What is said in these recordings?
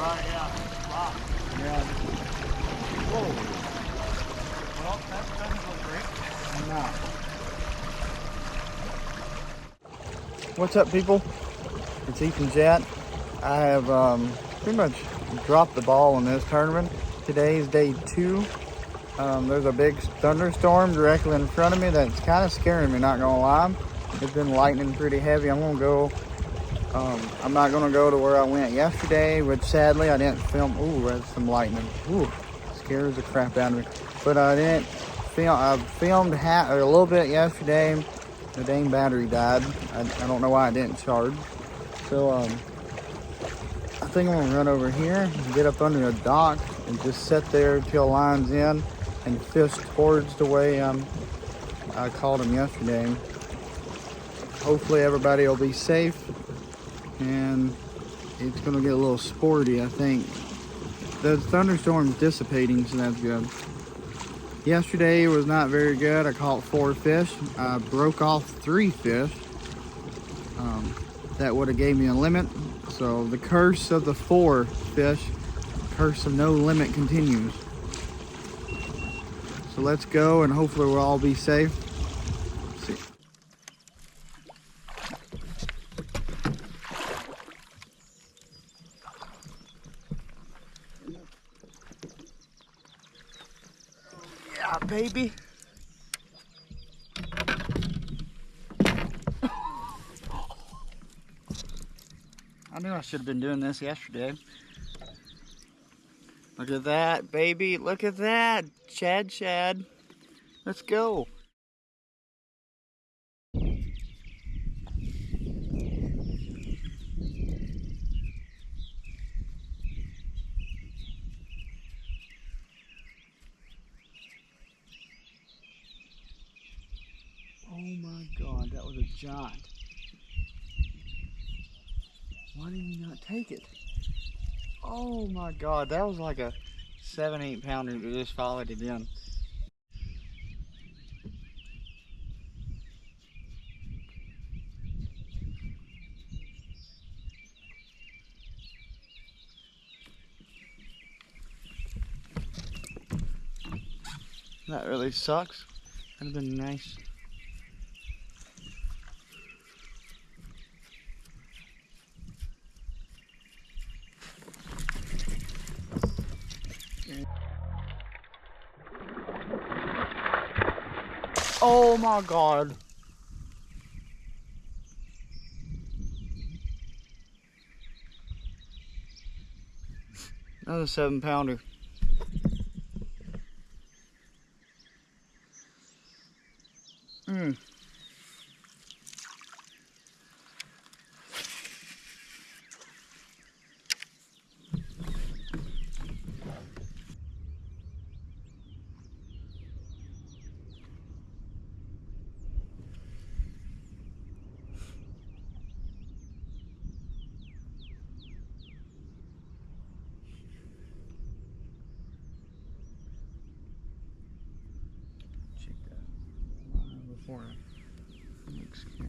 yeah. Wow. Yeah. Whoa. Well, that doesn't look great. No. What's up, people? It's Ethan Jet. I have pretty much dropped the ball in this tournament. Today is day 2. There's a big thunderstorm directly in front of me that's kind of scaring me, not gonna lie. It's been lightning pretty heavy. I'm not gonna go to where I went yesterday, which sadly I didn't film. Ooh, that's some lightning. Ooh, scares the crap out of me. But I didn't film. I filmed a little bit yesterday. The dang battery died. I don't know why I didn't charge. So I think I'm gonna run over here and get up under a dock and just sit there till line's in and fish towards the way I called them yesterday. Hopefully everybody will be safe and it's gonna get a little sporty, I think. The thunderstorm's dissipating, so that's good. Yesterday was not very good. I caught 4 fish. I broke off 3 fish. That would have gave me a limit. So the curse of the 4 fish, curse of no limit continues. So let's go and hopefully we'll all be safe. Let's see. Yeah, baby. I knew I should have been doing this yesterday. Look at that, baby. Look at that. Shad. Let's go. Oh my God, that was a giant. Why did you not take it? Oh my God, that was like a 7-8 pounder that just followed it in. That really sucks. That'd have been nice. Oh my God. Another 7 pounder. Check that line before I mix here.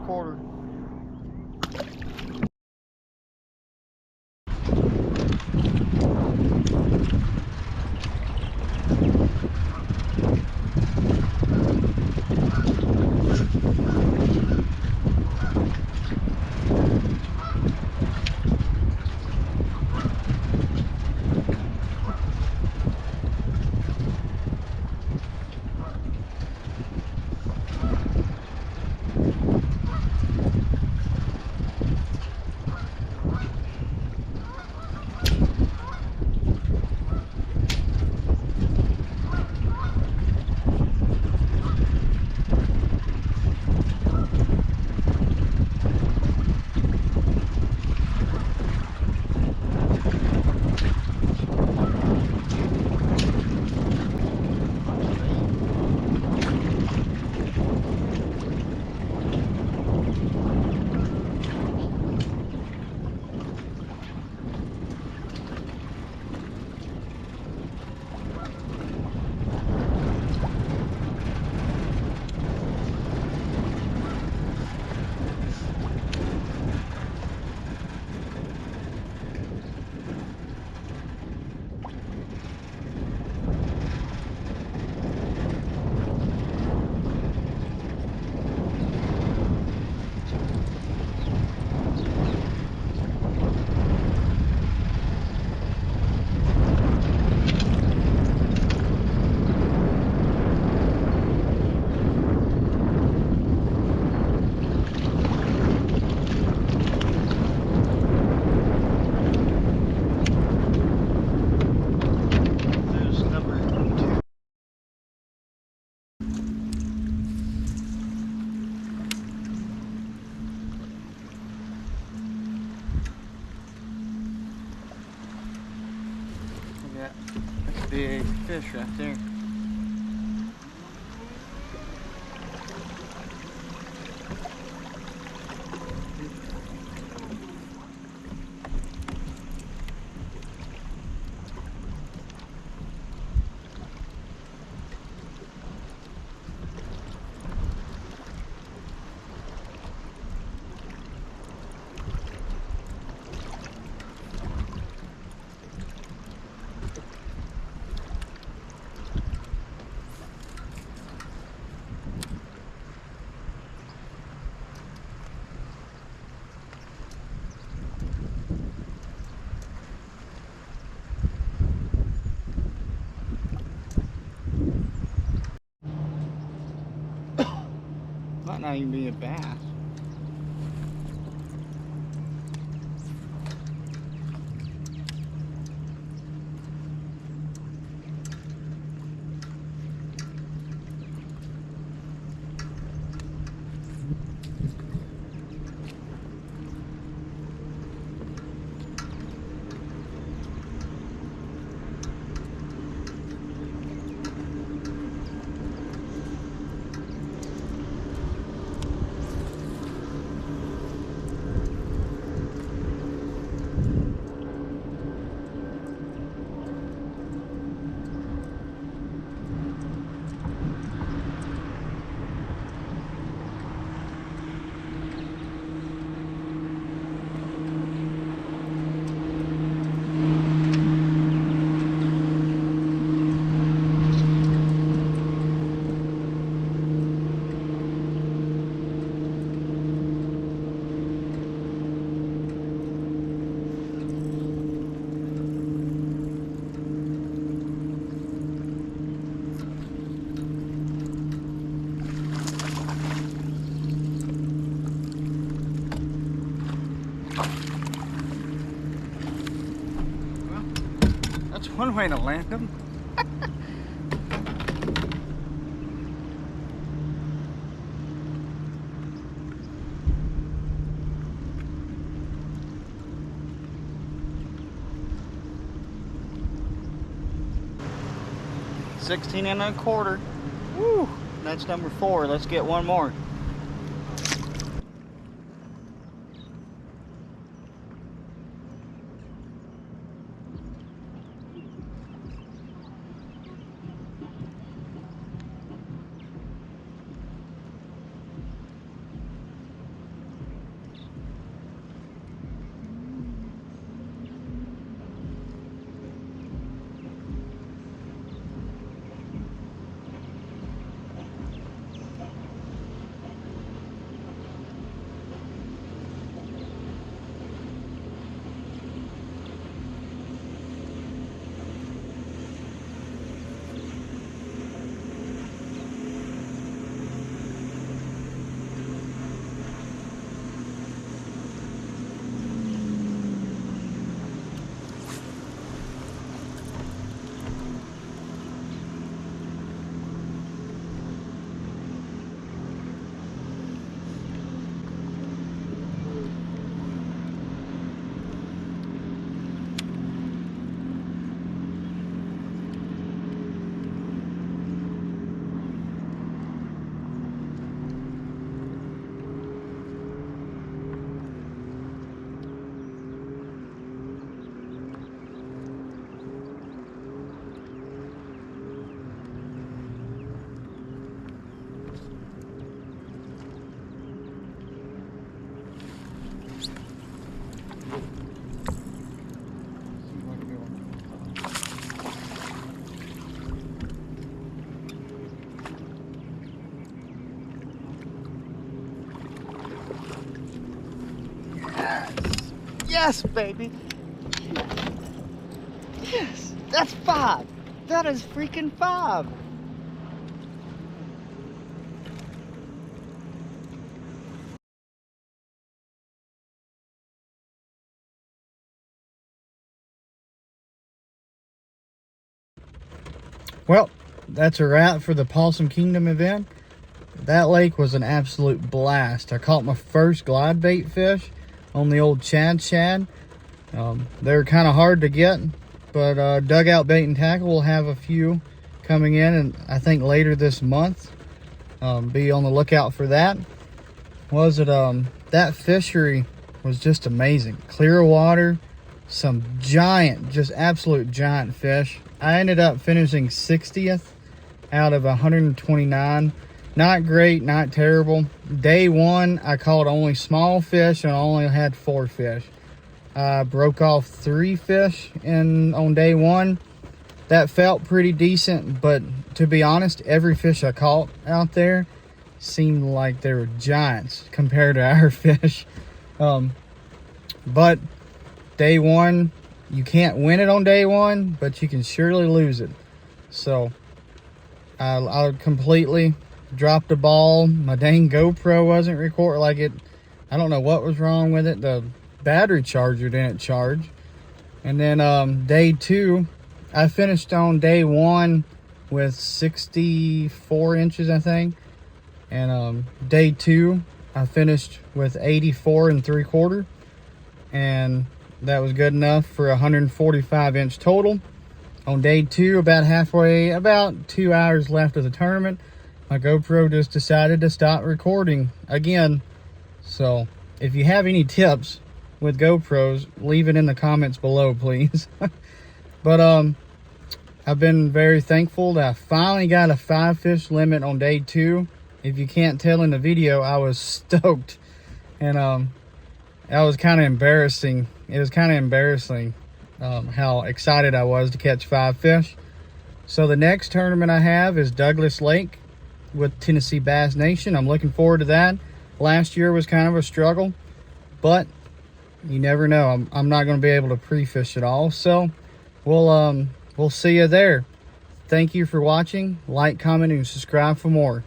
1/4. That's a big fish right there. Might not even be a bass. That's one way to land them. $16.25. Woo! That's number 4. Let's get one more. Yes, baby. Yes, that's 5. That is freaking 5. Well, that's a wrap for the Possum Kingdom event. That lake was an absolute blast. I caught my first glide bait fish on the old Shad. They're kind of hard to get, but Dugout Bait and Tackle will have a few coming in, and I think later this month. Be on the lookout for that. That fishery was just amazing. Clear water, some giant, just absolute giant fish. I ended up finishing 60th out of 129. Not great, not terrible. Day 1, I caught only small fish and I only had 4 fish. I broke off 3 fish on day 1. That felt pretty decent, but to be honest, every fish I caught out there seemed like they were giants compared to our fish. But day 1, you can't win it on day 1, but you can surely lose it. So I completely dropped the ball. My dang GoPro wasn't recording like it. I don't know what was wrong with it. The battery charger didn't charge. And then day 2, I finished on day 1 with 64 inches, I think. And day 2, I finished with 84 3/4. And that was good enough for 145 inch total. On day 2, about 2 hours left of the tournament, my GoPro just decided to stop recording again. So if you have any tips with GoPros, leave it in the comments below, please. But I've been very thankful that I finally got a 5 fish limit on day 2. If you can't tell in the video, I was stoked. And that was kind of embarrassing. It was kind of embarrassing how excited I was to catch 5 fish. So the next tournament I have is Douglas Lake with Tennessee Bass Nation. I'm looking forward to that. Last year was kind of a struggle, but you never know. I'm not going to be able to pre-fish it all. So we'll see you there. Thank you for watching. Like, comment, and subscribe for more.